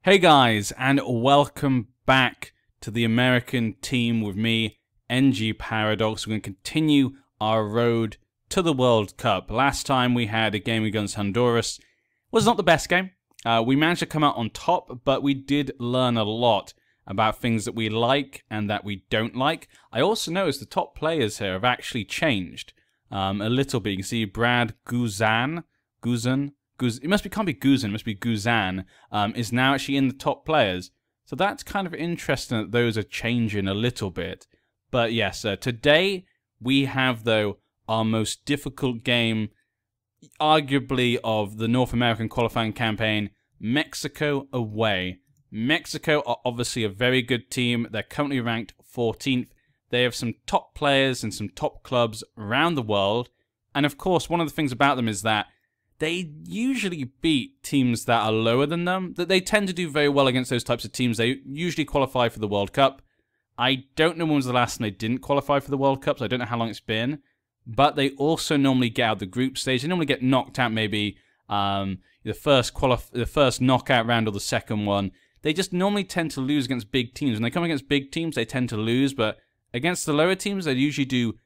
Hey guys, and welcome back to the American team with me, NG Paradox. We're going to continue our road to the World Cup. Last time we had a game against Honduras. It was not the best game. We managed to come out on top, but we did learn a lot about things that we like and that we don't like. I also noticed the top players here have actually changed a little bit. You can see Brad Guzan, can't be Guzan, it must be Guzan, is now actually in the top players. So that's kind of interesting that those are changing a little bit. But yes, today we have, though, our most difficult game, arguably, of the North American qualifying campaign, Mexico away. Mexico are obviously a very good team. They're currently ranked 14th. They have some top players and some top clubs around the world. And of course, one of the things about them is that they usually beat teams that are lower than them. That they tend to do very well against those types of teams. They usually qualify for the World Cup. I don't know when was the last time they didn't qualify for the World Cup, so I don't know how long it's been. But they also normally get out the group stage. They normally get knocked out maybe the first knockout round or the second one. They just normally tend to lose against big teams. When they come against big teams, they tend to lose. But against the lower teams, they usually do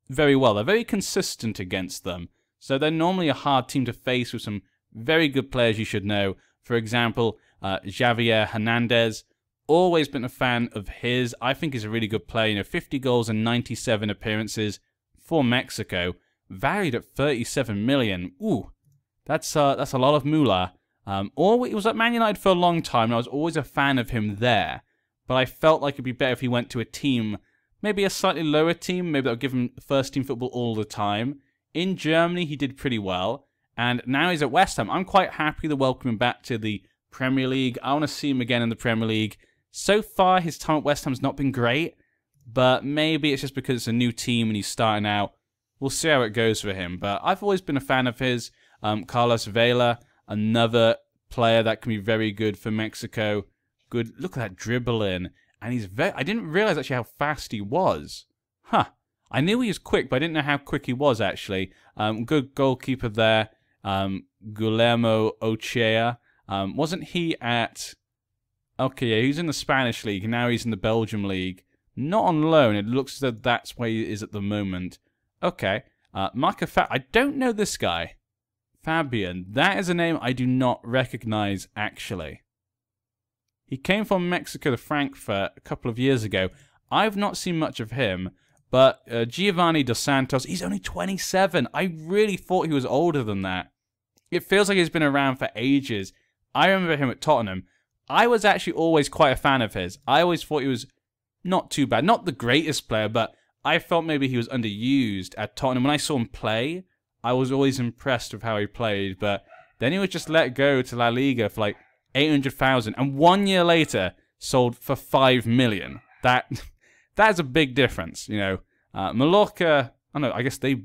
very well. They're very consistent against them. So they're normally a hard team to face with some very good players you should know. For example, Javier Hernandez. Always been a fan of his. I think he's a really good player. 50 goals and 97 appearances for Mexico. Valued at 37 million. Ooh, that's a lot of moolah. He was at Man United for a long time, and I was always a fan of him there. But I felt like it'd be better if he went to a team, maybe a slightly lower team, maybe that would give him first-team football all the time. In Germany, he did pretty well, and now he's at West Ham. I'm quite happy to welcome him back to the Premier League. I want to see him again in the Premier League. So far, his time at West Ham's not been great, but maybe it's just because it's a new team and he's starting out. We'll see how it goes for him, but I've always been a fan of his. Carlos Vela, another player that can be very good for Mexico. Good, look at that dribbling, and he's I didn't realize actually how fast he was. Huh. I knew he was quick, but I didn't know how quick he was, actually. Good goalkeeper there. Guillermo Ochoa. Wasn't he at... Okay, yeah, he's in the Spanish league, and now he's in the Belgium league. Not on loan. It looks as though that's where he is at the moment. Okay. I don't know this guy. Fabian. That is a name I do not recognize, actually. He came from Mexico to Frankfurt a couple of years ago. I've not seen much of him. But Giovanni Dos Santos, he's only 27. I really thought he was older than that. It feels like he's been around for ages. I remember him at Tottenham. I was actually always quite a fan of his. I always thought he was not too bad. Not the greatest player, but I felt maybe he was underused at Tottenham. When I saw him play, I was always impressed with how he played. But then he was just let go to La Liga for like 800,000. And 1 year later, sold for 5 million. That's a big difference, you know. Mallorca, I don't know, I guess they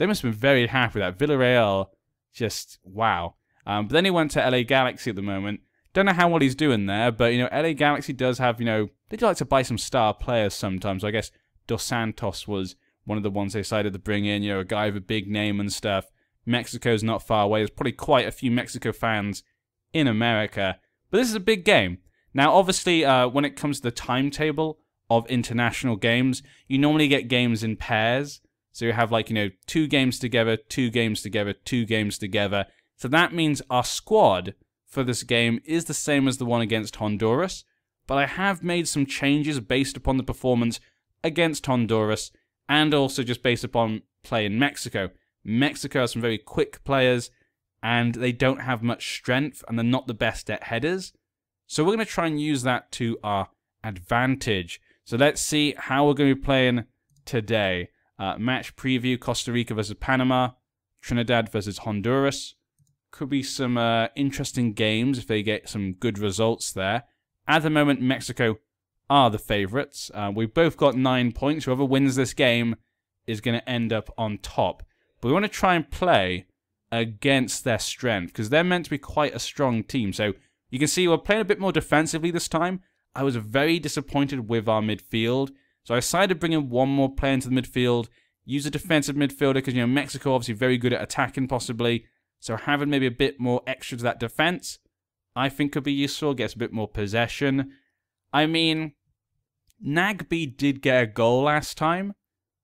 must have been very happy with that. Villarreal, just, wow. But then he went to LA Galaxy at the moment. Don't know how well he's doing there, but, you know, LA Galaxy does have, you know, they do like to buy some star players sometimes. So I guess Dos Santos was one of the ones they decided to bring in, you know, a guy with a big name and stuff. Mexico's not far away. There's probably quite a few Mexico fans in America. But this is a big game. Now, obviously, when it comes to the timetable of international games, you normally get games in pairs. So you have, like, you know, 2 games together, 2 games together, 2 games together. So that means our squad for this game is the same as the one against Honduras. But I have made some changes based upon the performance against Honduras and also just based upon play in Mexico. Mexico has some very quick players and they don't have much strength and they're not the best at headers. So we're going to try and use that to our advantage. So let's see how we're going to be playing today. Match preview, Costa Rica versus Panama, Trinidad versus Honduras. Could be some interesting games if they get some good results there. At the moment, Mexico are the favourites. We've both got 9 points. Whoever wins this game is going to end up on top. But we want to try and play against their strength because they're meant to be quite a strong team. So you can see we're playing a bit more defensively this time. I was very disappointed with our midfield, so I decided to bring in one more player into the midfield, use a defensive midfielder, because, you know, Mexico obviously very good at attacking possibly, so having maybe a bit more extra to that defense, I think could be useful. Gets a bit more possession. I mean, Nagbe did get a goal last time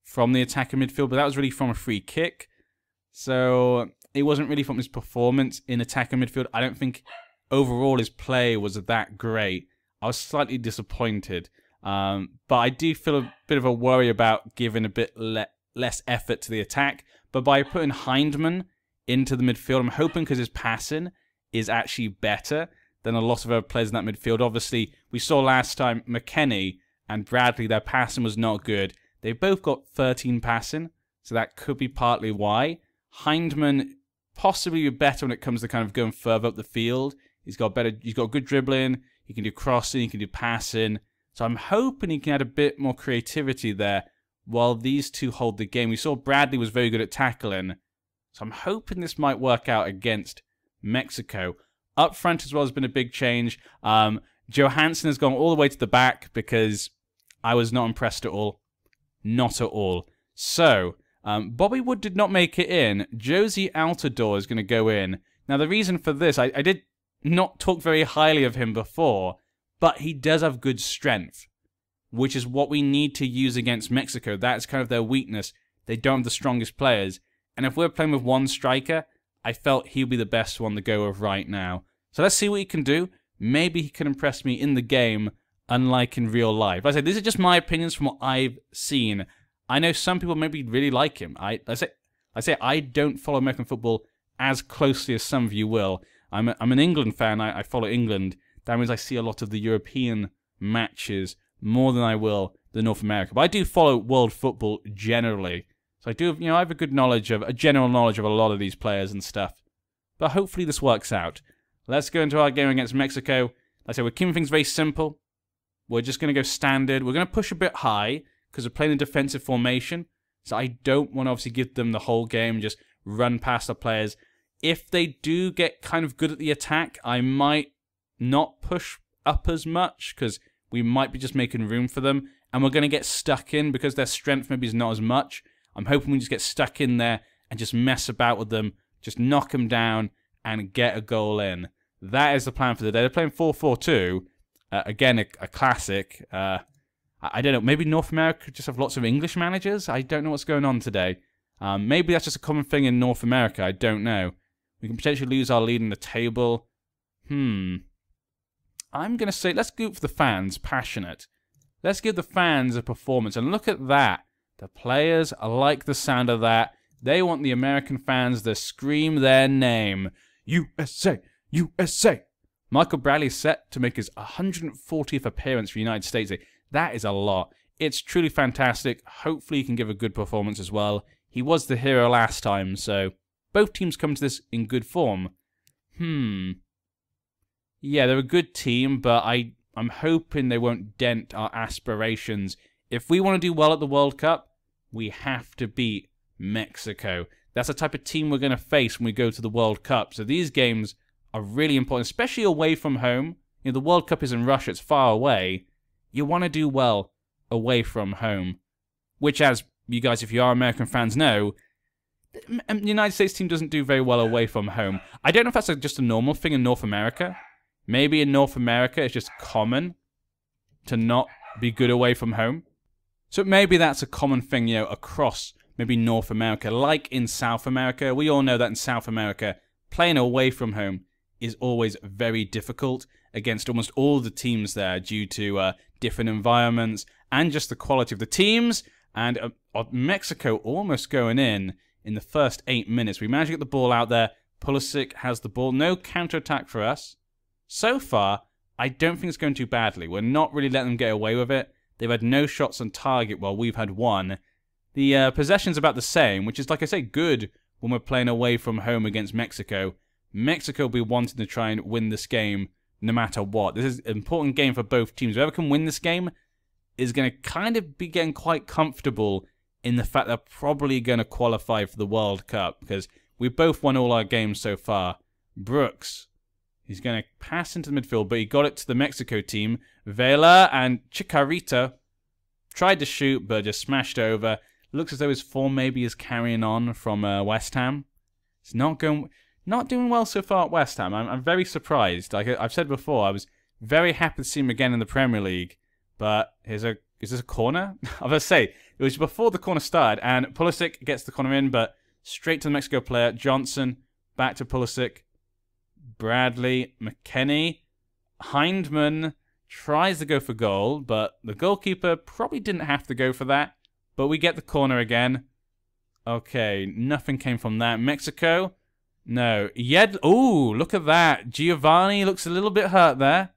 from the attacking midfield, but that was really from a free kick. So it wasn't really from his performance in attacking midfield. I don't think overall his play was that great. I was slightly disappointed. But I do feel a bit of a worry about giving a bit less effort to the attack. But by putting Hindman into the midfield, I'm hoping because his passing is actually better than a lot of other players in that midfield. Obviously, we saw last time McKennie and Bradley, their passing was not good. They've both got 13 passing, so that could be partly why. Hindman possibly better when it comes to kind of going further up the field. He's got good dribbling, he can do crossing, he can do passing. So I'm hoping he can add a bit more creativity there while these two hold the game. We saw Bradley was very good at tackling. So I'm hoping this might work out against Mexico. Up front as well has been a big change. Johansson has gone all the way to the back because I was not impressed at all. Not at all. So, Bobby Wood did not make it in. Josie Altidore is going to go in. Now, the reason for this, I did not talk very highly of him before, but he does have good strength, which is what we need to use against Mexico. That's kind of their weakness. They don't have the strongest players. And if we're playing with one striker, I felt he'd be the best one to go with right now. So let's see what he can do. Maybe he can impress me in the game, unlike in real life. Like I say, these are just my opinions from what I've seen. I know some people maybe really like him. I say I don't follow American football as closely as some of you will. I'm an England fan. I follow England. That means I see a lot of the European matches more than I will the North America. But I do follow world football generally. So I do, I have a general knowledge of a lot of these players and stuff. But hopefully this works out. Let's go into our game against Mexico. Like I say, we're keeping things very simple. We're just going to go standard. We're going to push a bit high because we're playing a defensive formation. So I don't want to obviously give them the whole game, just run past the players. If they do get kind of good at the attack, I might not push up as much because we might be just making room for them. And we're going to get stuck in because their strength maybe is not as much. I'm hoping we just get stuck in there and just mess about with them, just knock them down and get a goal in. That is the plan for the day. They're playing 4-4-2. Again, a classic. I don't know. Maybe North America just have lots of English managers. I don't know what's going on today. Maybe that's just a common thing in North America. I don't know. We can potentially lose our lead in the table. I'm going to say, let's go for the fans, passionate. Let's give the fans a performance. And look at that. The players like the sound of that. They want the American fans to scream their name. USA! USA! Michael Bradley is set to make his 140th appearance for the United States. That is a lot. It's truly fantastic. Hopefully he can give a good performance as well. He was the hero last time, so both teams come to this in good form. Yeah, they're a good team, but I'm hoping they won't dent our aspirations. If we want to do well at the World Cup, we have to beat Mexico. That's the type of team we're going to face when we go to the World Cup. So these games are really important, especially away from home. The World Cup is in Russia, it's far away. You want to do well away from home. Which, as you guys, if you are American fans, know, the United States team doesn't do very well away from home. I don't know if that's just a normal thing in North America. Maybe in North America it's just common to not be good away from home. So maybe that's a common thing, across maybe North America. Like in South America, we all know that in South America, playing away from home is always very difficult against almost all the teams there due to different environments and just the quality of the teams. And Mexico almost going in the first 8 minutes. We managed to get the ball out there. Pulisic has the ball. No counter-attack for us. So far, I don't think it's going too badly. We're not really letting them get away with it. They've had no shots on target while we've had one. The possession's about the same, which is, like I say, good when we're playing away from home against Mexico. Mexico will be wanting to try and win this game no matter what. This is an important game for both teams. Whoever can win this game is going to kind of be getting quite comfortable in the fact they're probably going to qualify for the World Cup because we've both won all our games so far. Brooks, he's going to pass into the midfield, but he got it to the Mexico team. Vela and Chicharito tried to shoot, but just smashed over. Looks as though his form maybe is carrying on from West Ham. It's not going... not doing well so far at West Ham. I'm very surprised. Like I've said before, I was very happy to see him again in the Premier League. But is this a corner? I was going to say, it was before the corner started, and Pulisic gets the corner in, but straight to the Mexico player. Johnson, back to Pulisic. Bradley, McKennie, Hindman tries to go for goal, but the goalkeeper probably didn't have to go for that. But we get the corner again. Okay, nothing came from that. Mexico, no. Ooh, look at that. Giovanni looks a little bit hurt there.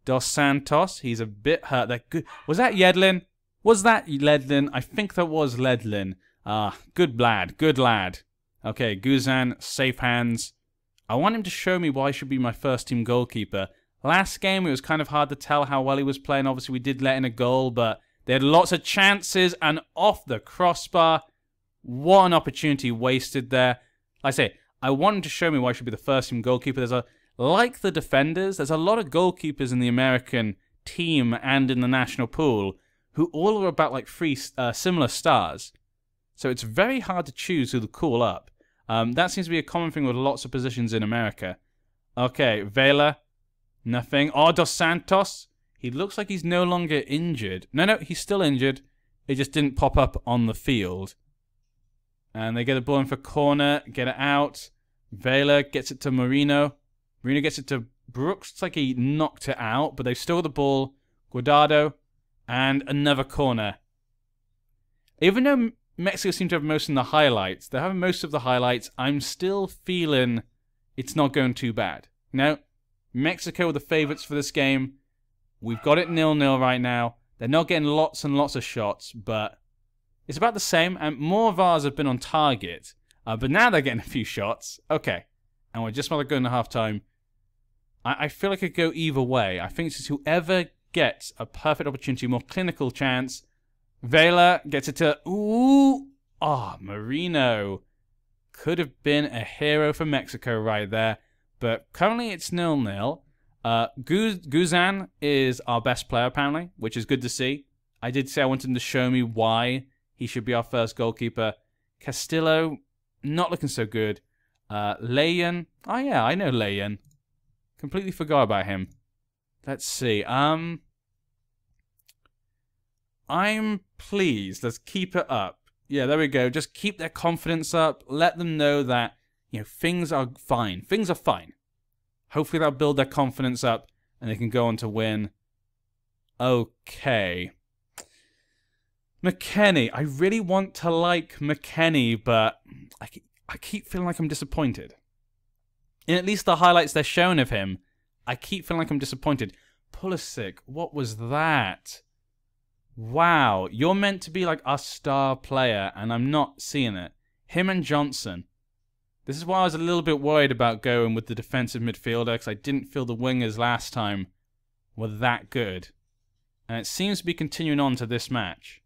Dos Santos, he's a bit hurt there. Good. Was that Yedlin? Was that Ledlin? I think that was Ledlin. Good lad, good lad. Okay, Guzan, safe hands. I want him to show me why he should be my first team goalkeeper. Last game, it was kind of hard to tell how well he was playing. Obviously, we did let in a goal, but they had lots of chances, and off the crossbar. What an opportunity wasted there. Like I say, I want him to show me why he should be the first team goalkeeper. Like the defenders, there's a lot of goalkeepers in the American team and in the national pool who all are about like three similar stars. So it's very hard to choose who to call up. That seems to be a common thing with lots of positions in America. Okay, Vela, nothing. Oh, Dos Santos, he looks like he's no longer injured. No, he's still injured. It just didn't pop up on the field. And they get the ball in for corner, get it out. Vela gets it to Marino. Marino gets it to Brooks. It's like he knocked it out, but they still got the ball. Guardado, and another corner. Even though Mexico seem to have most of the highlights, they're having most of the highlights, I'm still feeling it's not going too bad. No, Mexico are the favourites for this game. We've got it 0-0 right now. They're not getting lots and lots of shots, but it's about the same, and more of ours have been on target. But now they're getting a few shots. Okay, and we're just about to go into half-time. I feel like it could go either way. I think it's just whoever gets a perfect opportunity, more clinical chance. Vela gets it to... Ooh! Oh, Marino. Could have been a hero for Mexico right there. But currently it's 0-0. Guzan is our best player, apparently, which is good to see. I did say I wanted him to show me why he should be our first goalkeeper. Castillo, not looking so good. Leyen. Oh, yeah, I know Leyen. Completely forgot about him. Let's see. I'm pleased. Let's keep it up. Yeah, there we go. Just keep their confidence up. Let them know that, things are fine. Things are fine. Hopefully that'll build their confidence up and they can go on to win. Okay. McKennie. I really want to like McKennie, but I keep feeling like I'm disappointed. In at least the highlights they're showing of him, I keep feeling like I'm disappointed. Pulisic, what was that? Wow, you're meant to be like our star player, and I'm not seeing it. Him and Johnson. This is why I was a little bit worried about going with the defensive midfielder, because I didn't feel the wingers last time were that good. And it seems to be continuing on to this match.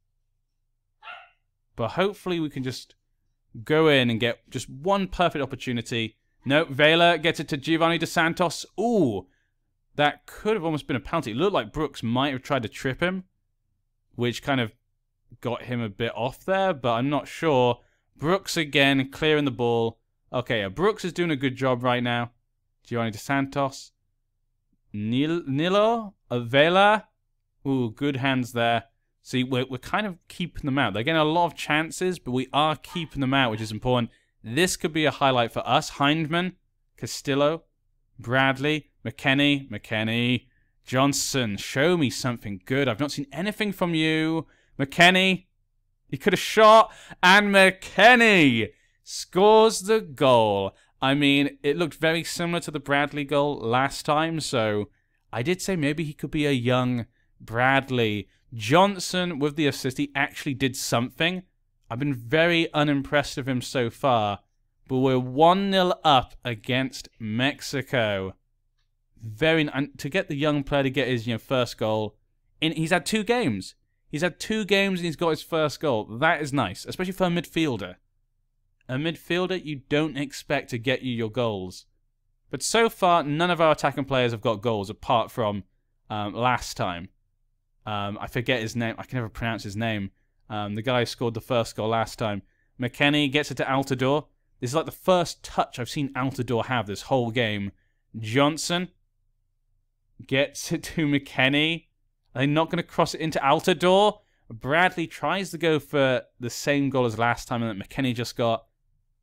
But hopefully we can just go in and get just one perfect opportunity. No, Vela gets it to Giovanni Dos Santos. Ooh, that could have almost been a penalty. It looked like Brooks might have tried to trip him, which kind of got him a bit off there, but I'm not sure. Brooks again, clearing the ball. Okay, Brooks is doing a good job right now. Giovanni Dos Santos. Nilo? Vela? Ooh, good hands there. See, we're kind of keeping them out. They're getting a lot of chances, but we are keeping them out, which is important. This could be a highlight for us. Hindman, Castillo, Bradley, McKennie, Johnson. Show me something good. I've not seen anything from you. McKennie, he could have shot, and McKennie scores the goal. I mean, it looked very similar to the Bradley goal last time, so I did say maybe he could be a young Bradley. Johnson, with the assist, he actually did something. I've been very unimpressed with him so far, but we're 1-0 up against Mexico. To get the young player to get his first goal, he's had 2 games. He's had 2 games and he's got his first goal. That is nice, especially for a midfielder. A midfielder you don't expect to get you your goals. But so far, none of our attacking players have got goals apart from last time. I forget his name. I can never pronounce his name. The guy who scored the first goal last time. McKennie gets it to Altidore. This is like the first touch I've seen Altidore have this whole game. Johnson gets it to McKennie. Are they not going to cross it into Altidore? Bradley tries to go for the same goal as last time that McKennie just got,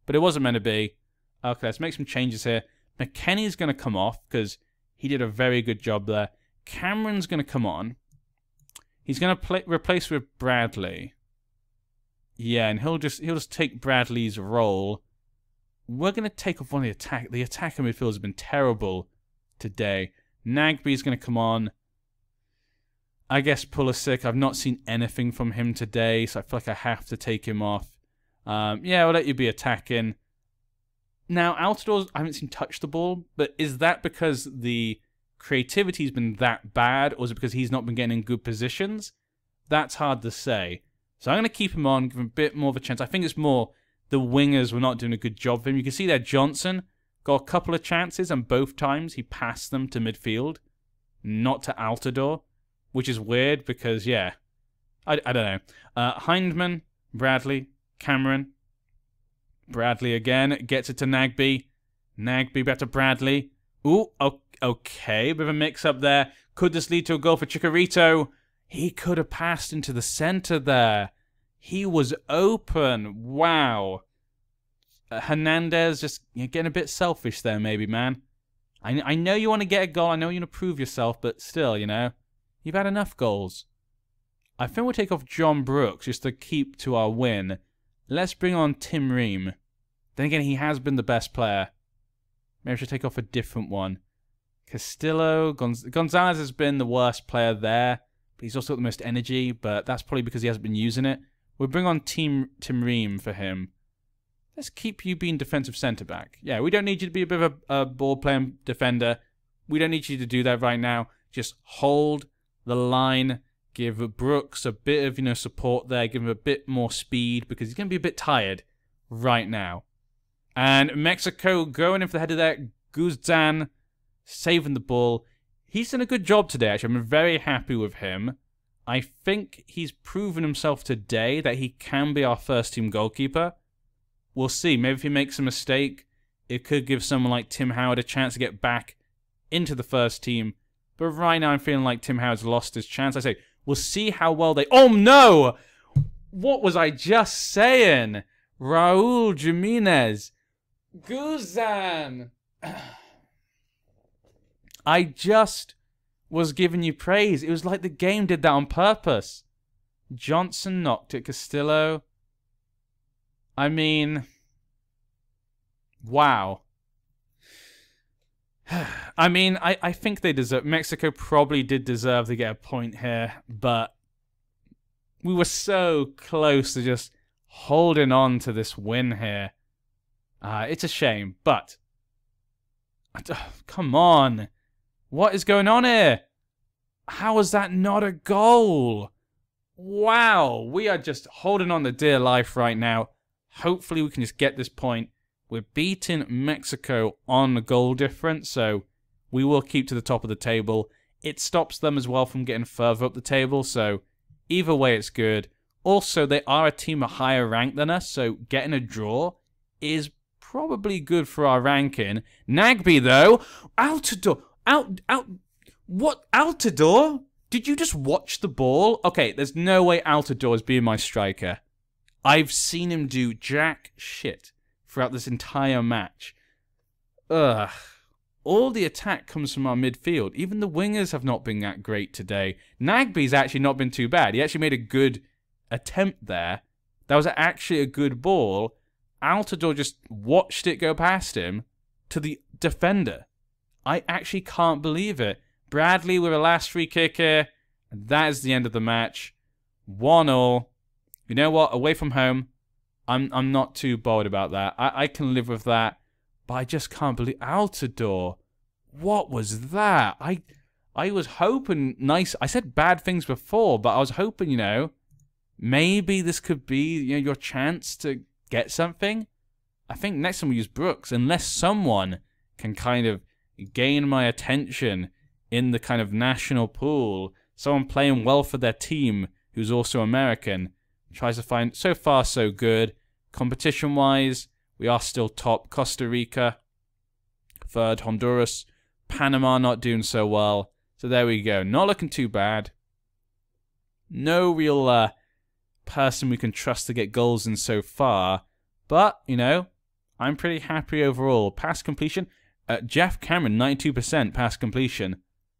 but it wasn't meant to be. Okay, let's make some changes here. McKennie's going to come off because he did a very good job there. Cameron's going to come on. He's going to replace with Bradley. Yeah, and he'll just take Bradley's role. We're going to take off one of the attack. The attacker midfield has been terrible today. Nagbe's going to come on. I guess Pulisic, I've not seen anything from him today, so I feel like I have to take him off. Yeah, I'll let you be attacking. Now, Altidore, I haven't seen touch the ball, but is that because the creativity's been that bad, or is it because he's not been getting in good positions? That's hard to say. So I'm going to keep him on, give him a bit more of a chance. I think it's more the wingers were not doing a good job of him. You can see there Johnson got a couple of chances, and both times he passed them to midfield, not to Altidore, which is weird because, yeah, I don't know. Hindman, Bradley, Cameron. Bradley again, gets it to Nagbe. Nagbe back to Bradley. Ooh, okay, bit of a mix-up there. Could this lead to a goal for Chicharito? He could have passed into the center there. He was open. Wow. Hernandez just getting a bit selfish there, maybe, man. I know you want to get a goal. I know you want to prove yourself, but still, you know, you've had enough goals. I think we'll take off John Brooks just to keep to our win. Let's bring on Tim Ream. Then again, he has been the best player. Maybe I should take off a different one. Castillo. Gonzalez has been the worst player there, but he's also got the most energy, but that's probably because he hasn't been using it. We'll bring on Tim Ream for him. Let's keep you being defensive centre-back. Yeah, we don't need you to be a bit of a ball-playing defender. We don't need you to do that right now. Just hold the line. Give Brooks a bit of, support there. Give him a bit more speed because he's going to be a bit tired right now. And Mexico going in for the header there. Guzan saving the ball. He's done a good job today, actually. I'm very happy with him. I think he's proven himself today that he can be our first-team goalkeeper. We'll see. Maybe if he makes a mistake, it could give someone like Tim Howard a chance to get back into the first team. But right now, I'm feeling like Tim Howard's lost his chance. I say, we'll see how well they... Oh, no! What was I just saying? Raul Jimenez. Guzan. I just was giving you praise. It was like the game did that on purpose. Johnson knocked it. Castillo. I mean... Wow. I mean, I think they deserve... Mexico probably did deserve to get a point here, but we were so close to just holding on to this win here. It's a shame, but... Come on. What is going on here? How is that not a goal? Wow. We are just holding on to dear life right now. Hopefully we can just get this point. We're beating Mexico on the goal difference, so we will keep to the top of the table. It stops them as well from getting further up the table, so either way it's good. Also, they are a team a higher rank than us, so getting a draw is probably good for our ranking. Nagbe, though, Altidore, what, Altidore? Did you just watch the ball? Okay, there's no way Altidore is being my striker. I've seen him do jack shit throughout this entire match. Ugh. All the attack comes from our midfield. Even the wingers have not been that great today. Nagbe's actually not been too bad. He actually made a good attempt there. That was actually a good ball. Altidore just watched it go past him to the defender. I actually can't believe it. Bradley with a last free kick here. And that is the end of the match. 1-1. You know what? Away from home. I'm not too bothered about that. I can live with that. But I just can't believe... Altidore. What was that? I was hoping nice... I said bad things before, but I was hoping, maybe this could be your chance to get something. I think next time we use Brooks, unless someone can kind of gain my attention in the kind of national pool, someone playing well for their team who's also American, tries to find... So far, so good. Competition-wise, We are still top. Costa Rica, third. Honduras. Panama not doing so well. So there we go. Not looking too bad. No real person we can trust to get goals in so far. But, you know, I'm pretty happy overall. Pass completion. Jeff Cameron, 92% pass completion.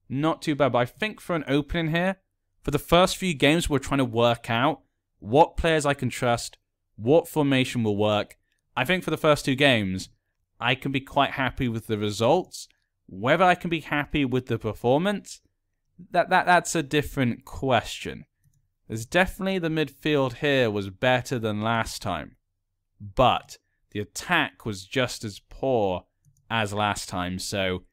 Not too bad. But I think for an opening here, for the first few games, we're trying to work out what players I can trust, what formation will work. I think for the first 2 games, I can be quite happy with the results. Whether I can be happy with the performance, that's a different question. There's definitely the midfield here was better than last time. But the attack was just as poor as last time. So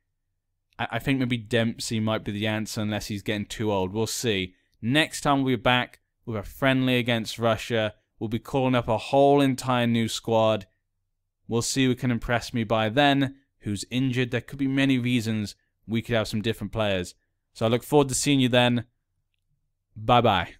I think maybe Dempsey might be the answer unless he's getting too old. We'll see. Next time we'll be back with a friendly against Russia. We'll be calling up a whole entire new squad. We'll see who can impress me by then. Who's injured. There could be many reasons we could have some different players. So I look forward to seeing you then. Bye-bye.